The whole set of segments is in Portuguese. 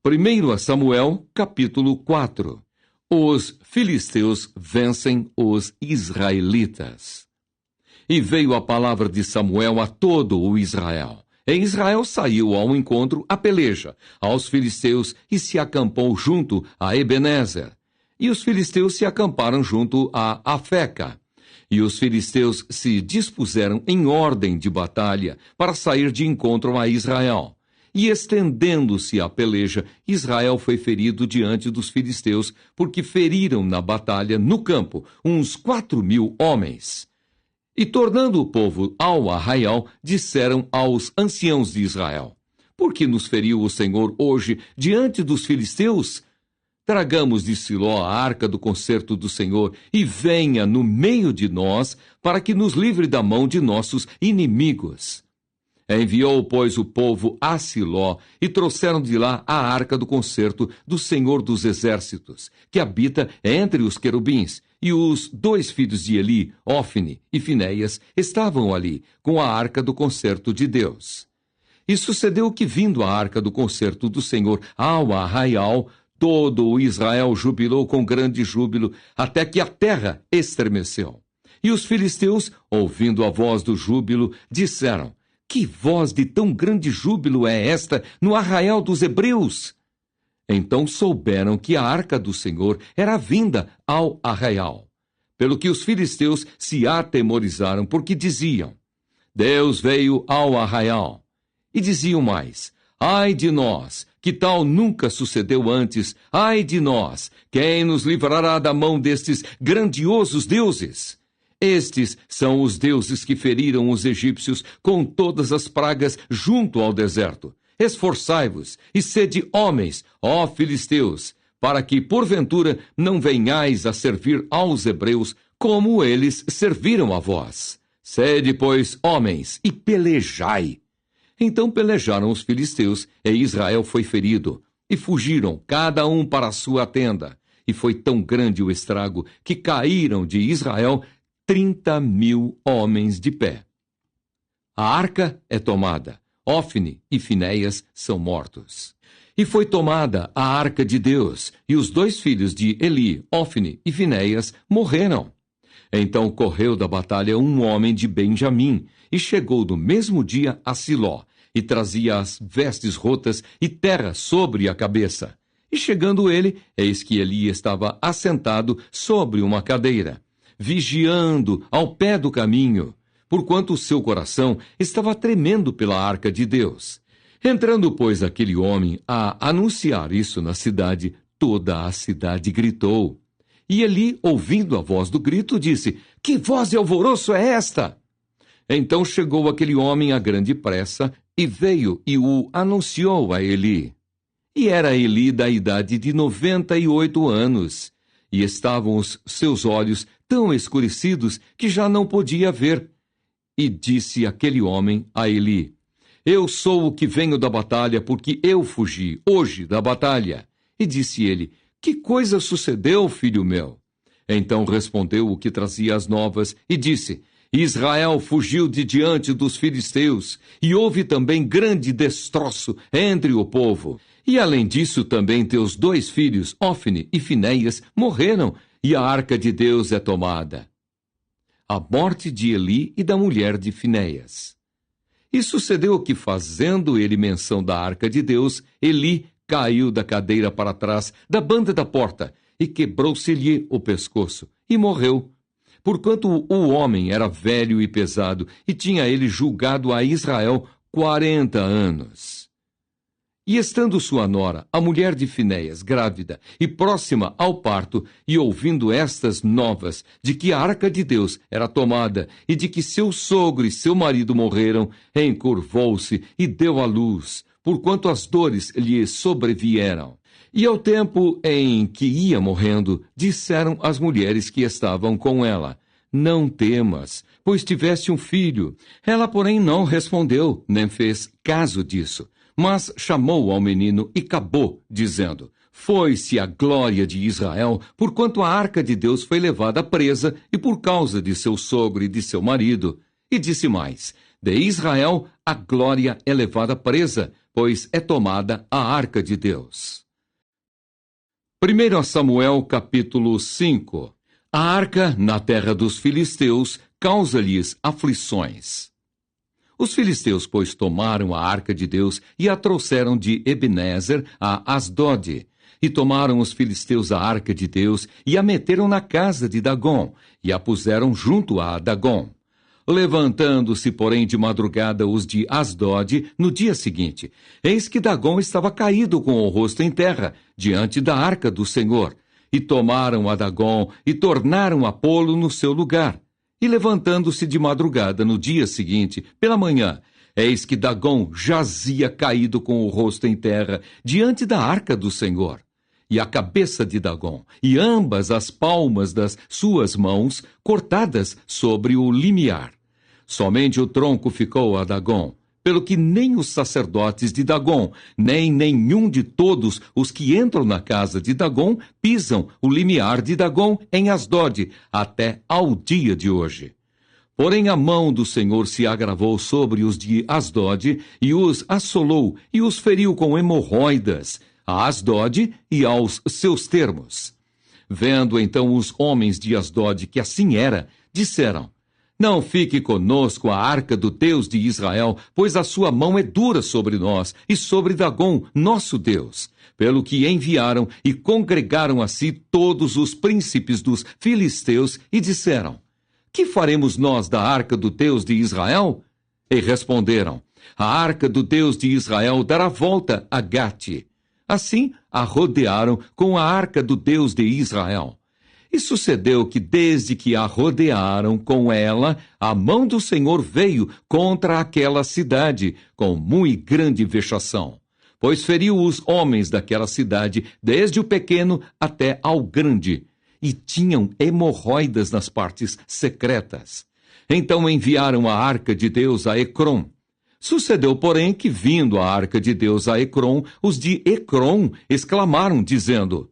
1 Samuel, capítulo 4. Os filisteus vencem os israelitas. E veio a palavra de Samuel a todo o Israel. E Israel saiu ao encontro à peleja aos filisteus e se acampou junto a Ebenezer. E os filisteus se acamparam junto a Afeca. E os filisteus se dispuseram em ordem de batalha para sair de encontro a Israel. E estendendo-se a peleja, Israel foi ferido diante dos filisteus, porque feriram na batalha, no campo, uns 4.000 homens. E tornando o povo ao arraial, disseram aos anciãos de Israel: Por que nos feriu o Senhor hoje diante dos filisteus? Tragamos de Siló a arca do concerto do Senhor e venha no meio de nós, para que nos livre da mão de nossos inimigos. Enviou, pois, o povo a Siló e trouxeram de lá a arca do concerto do Senhor dos Exércitos, que habita entre os querubins. E os 2 filhos de Eli, Ofne e Finéias, estavam ali, com a arca do concerto de Deus. E sucedeu que, vindo a arca do concerto do Senhor ao arraial, todo o Israel jubilou com grande júbilo, até que a terra estremeceu. E os filisteus, ouvindo a voz do júbilo, disseram: Que voz de tão grande júbilo é esta no arraial dos hebreus? Então souberam que a arca do Senhor era vinda ao arraial. Pelo que os filisteus se atemorizaram, porque diziam: Deus veio ao arraial. E diziam mais: Ai de nós, que tal nunca sucedeu antes. Ai de nós, quem nos livrará da mão destes grandiosos deuses? Estes são os deuses que feriram os egípcios com todas as pragas junto ao deserto. Esforçai-vos e sede homens, ó filisteus, para que, porventura, não venhais a servir aos hebreus como eles serviram a vós. Sede, pois, homens, e pelejai. Então pelejaram os filisteus, e Israel foi ferido, e fugiram, cada um para a sua tenda. E foi tão grande o estrago, que caíram de Israel 30.000 homens de pé. A arca é tomada. Ofne e Finéias são mortos. E foi tomada a arca de Deus, e os 2 filhos de Eli, Ofne e Finéias, morreram. Então correu da batalha um homem de Benjamim, e chegou no mesmo dia a Siló, e trazia as vestes rotas e terra sobre a cabeça. E chegando ele, eis que Eli estava assentado sobre uma cadeira, vigiando ao pé do caminho, porquanto o seu coração estava tremendo pela arca de Deus. Entrando, pois, aquele homem a anunciar isso na cidade, toda a cidade gritou. E Eli, ouvindo a voz do grito, disse: Que voz de alvoroço é esta? Então chegou aquele homem a grande pressa, e veio e o anunciou a Eli. E era Eli da idade de 98 anos, e estavam os seus olhos tão escurecidos que já não podia ver. E disse aquele homem a Eli: Eu sou o que venho da batalha, porque eu fugi hoje da batalha. E disse ele: Que coisa sucedeu, filho meu? Então respondeu o que trazia as novas e disse: Israel fugiu de diante dos filisteus, e houve também grande destroço entre o povo. E além disso, também teus 2 filhos, Ofne e Finéias, morreram, e a arca de Deus é tomada. A morte de Eli e da mulher de Finéias. E sucedeu que, fazendo ele menção da arca de Deus, Eli caiu da cadeira para trás da banda da porta, e quebrou-se-lhe o pescoço, e morreu. Porquanto o homem era velho e pesado, e tinha ele julgado a Israel 40 anos. E estando sua nora, a mulher de Finéias, grávida e próxima ao parto, e ouvindo estas novas de que a arca de Deus era tomada e de que seu sogro e seu marido morreram, encurvou-se e deu à luz, porquanto as dores lhe sobrevieram. E ao tempo em que ia morrendo, disseram as mulheres que estavam com ela: Não temas, pois tiveste um filho. Ela, porém, não respondeu, nem fez caso disso. Mas chamou ao menino e acabou, dizendo: Foi-se a glória de Israel, porquanto a arca de Deus foi levada presa, e por causa de seu sogro e de seu marido. E disse mais: De Israel, a glória é levada presa, pois é tomada a arca de Deus. 1 Samuel capítulo 5. A arca, na terra dos filisteus, causa-lhes aflições. Os filisteus, pois, tomaram a arca de Deus e a trouxeram de Ebenezer a Asdode. E tomaram os filisteus a arca de Deus e a meteram na casa de Dagom, e a puseram junto a Dagom. Levantando-se, porém, de madrugada os de Asdode, no dia seguinte, eis que Dagom estava caído com o rosto em terra, diante da arca do Senhor. E tomaram a Dagom e tornaram a pô-lo no seu lugar. E levantando-se de madrugada no dia seguinte, pela manhã, eis que Dagom jazia caído com o rosto em terra, diante da arca do Senhor. E a cabeça de Dagom, e ambas as palmas das suas mãos, cortadas sobre o limiar. Somente o tronco ficou a Dagom, pelo que nem os sacerdotes de Dagom, nem nenhum de todos os que entram na casa de Dagom, pisam o limiar de Dagom em Asdode, até ao dia de hoje. Porém a mão do Senhor se agravou sobre os de Asdode, e os assolou, e os feriu com hemorroidas, a Asdode e aos seus termos. Vendo então os homens de Asdode que assim era, disseram: Não fique conosco a arca do Deus de Israel, pois a sua mão é dura sobre nós e sobre Dagom, nosso Deus. Pelo que enviaram e congregaram a si todos os príncipes dos filisteus e disseram: Que faremos nós da arca do Deus de Israel? E responderam: A arca do Deus de Israel dará volta a Gate. Assim a rodearam com a arca do Deus de Israel. E sucedeu que, desde que a rodearam com ela, a mão do Senhor veio contra aquela cidade, com muito grande vexação. Pois feriu os homens daquela cidade, desde o pequeno até ao grande, e tinham hemorroidas nas partes secretas. Então enviaram a arca de Deus a Ecrom. Sucedeu, porém, que, vindo a arca de Deus a Ecrom, os de Ecrom exclamaram, dizendo: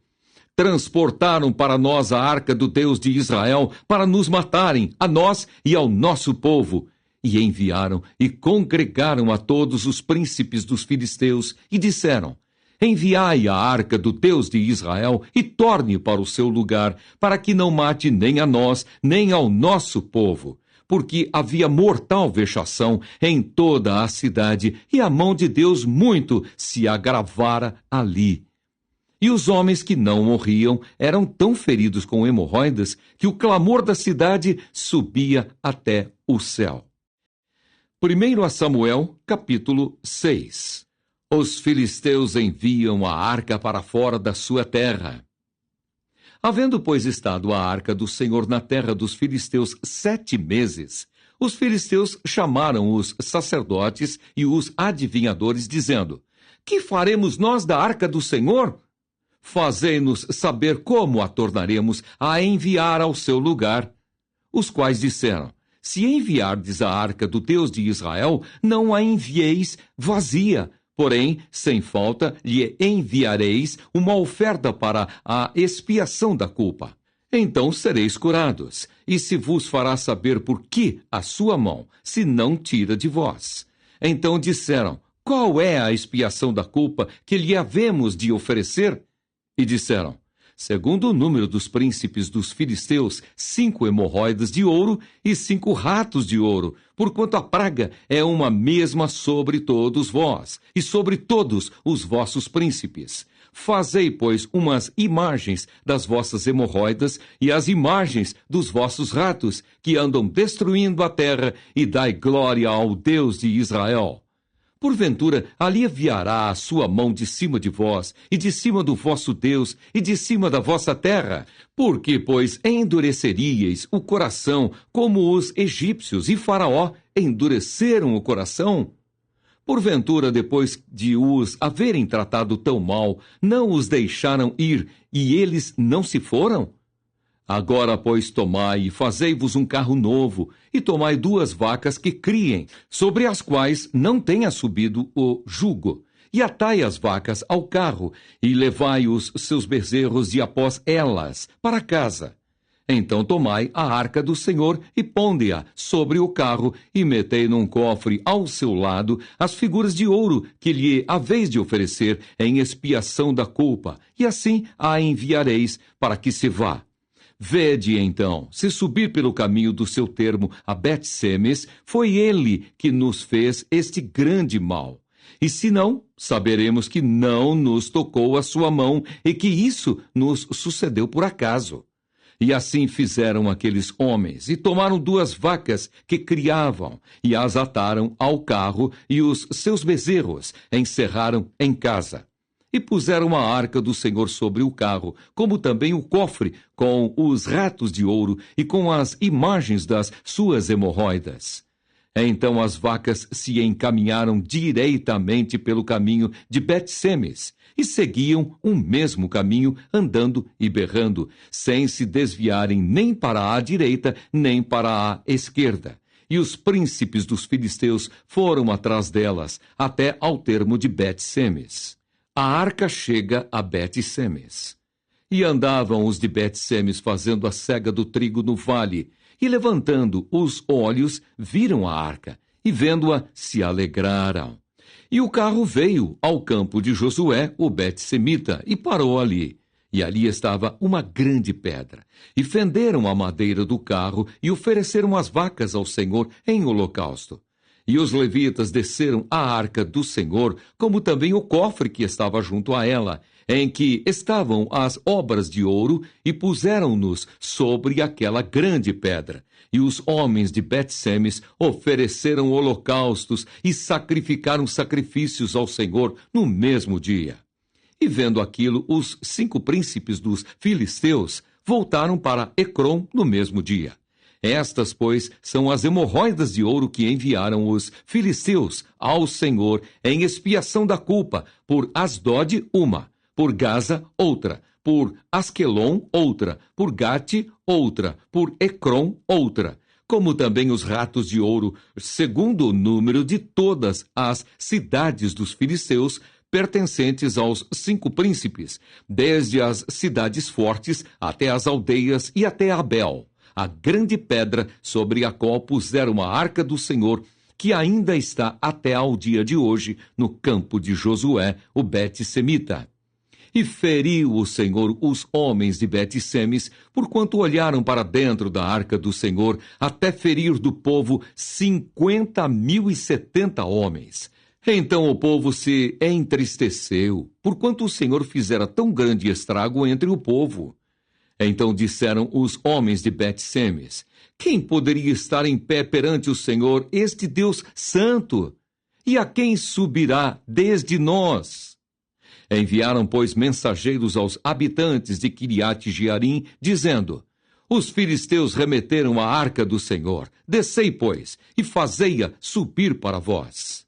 Transportaram para nós a arca do Deus de Israel para nos matarem, a nós e ao nosso povo. E enviaram e congregaram a todos os príncipes dos filisteus e disseram: Enviai a arca do Deus de Israel e torne para o seu lugar, para que não mate nem a nós, nem ao nosso povo. Porque havia mortal vexação em toda a cidade, e a mão de Deus muito se agravara ali. E os homens que não morriam eram tão feridos com hemorroidas que o clamor da cidade subia até o céu. 1 Samuel, capítulo 6. Os filisteus enviam a arca para fora da sua terra. Havendo, pois, estado a arca do Senhor na terra dos filisteus 7 meses, os filisteus chamaram os sacerdotes e os adivinhadores, dizendo: Que faremos nós da arca do Senhor? Fazei-nos saber como a tornaremos a enviar ao seu lugar. Os quais disseram: Se enviardes a arca do Deus de Israel, não a envieis vazia, porém, sem falta, lhe enviareis uma oferta para a expiação da culpa. Então sereis curados, e se vos fará saber por que a sua mão se não tira de vós. Então disseram: Qual é a expiação da culpa que lhe havemos de oferecer? E disseram: Segundo o número dos príncipes dos filisteus, 5 hemorroidas de ouro e 5 ratos de ouro, porquanto a praga é uma mesma sobre todos vós, e sobre todos os vossos príncipes. Fazei, pois, umas imagens das vossas hemorroidas e as imagens dos vossos ratos, que andam destruindo a terra, e dai glória ao Deus de Israel. Porventura, aliviará a sua mão de cima de vós, e de cima do vosso Deus, e de cima da vossa terra? Porque, pois, endureceríeis o coração, como os egípcios e Faraó endureceram o coração? Porventura, depois de os haverem tratado tão mal, não os deixaram ir, e eles não se foram? Agora, pois, tomai e fazei-vos um carro novo, e tomai 2 vacas que criem, sobre as quais não tenha subido o jugo, e atai as vacas ao carro, e levai os seus bezerros e após elas para casa. Então tomai a arca do Senhor e ponde-a sobre o carro e metei num cofre ao seu lado as figuras de ouro que lhe haveis de oferecer em expiação da culpa, e assim a enviareis para que se vá. Vede, então, se subir pelo caminho do seu termo a Bet-Semes, foi ele que nos fez este grande mal. E se não, saberemos que não nos tocou a sua mão e que isso nos sucedeu por acaso. E assim fizeram aqueles homens, e tomaram 2 vacas que criavam, e as ataram ao carro, e os seus bezerros encerraram em casa. E puseram a arca do Senhor sobre o carro, como também o cofre, com os ratos de ouro e com as imagens das suas hemorroidas. Então as vacas se encaminharam direitamente pelo caminho de Bet-Semes, e seguiam o mesmo caminho, andando e berrando, sem se desviarem nem para a direita, nem para a esquerda. E os príncipes dos filisteus foram atrás delas, até ao termo de Bet-Semes. A arca chega a Bet-Semes. E andavam os de Bet-Semes fazendo a cega do trigo no vale, e levantando os olhos, viram a arca, e vendo-a, se alegraram. E o carro veio ao campo de Josué, o Bet-Semita, e parou ali. E ali estava uma grande pedra. E fenderam a madeira do carro e ofereceram as vacas ao Senhor em holocausto. E os levitas desceram a arca do Senhor, como também o cofre que estava junto a ela, em que estavam as obras de ouro, e puseram-nos sobre aquela grande pedra. E os homens de Bet-Semes ofereceram holocaustos e sacrificaram sacrifícios ao Senhor no mesmo dia. E vendo aquilo, os 5 príncipes dos filisteus voltaram para Ecrom no mesmo dia. Estas, pois, são as hemorroidas de ouro que enviaram os filisteus ao Senhor em expiação da culpa, por Asdod uma, por Gaza outra, por Asquelon outra, por Gate outra, por Ecrom outra, como também os ratos de ouro, segundo o número de todas as cidades dos filisteus, pertencentes aos 5 príncipes, desde as cidades fortes até as aldeias e até Abel, a grande pedra sobre a qual puseram a arca do Senhor, que ainda está até ao dia de hoje no campo de Josué, o Bet-Semita. E feriu o Senhor os homens de Bet-Semes, porquanto olharam para dentro da arca do Senhor, até ferir do povo 50.070 homens. Então o povo se entristeceu, porquanto o Senhor fizera tão grande estrago entre o povo. Então disseram os homens de Bet-Semes: quem poderia estar em pé perante o Senhor, este Deus santo? E a quem subirá desde nós? Enviaram, pois, mensageiros aos habitantes de Quiriate-Jearim, dizendo: os filisteus remeteram a arca do Senhor. Descei, pois, e fazei-a subir para vós.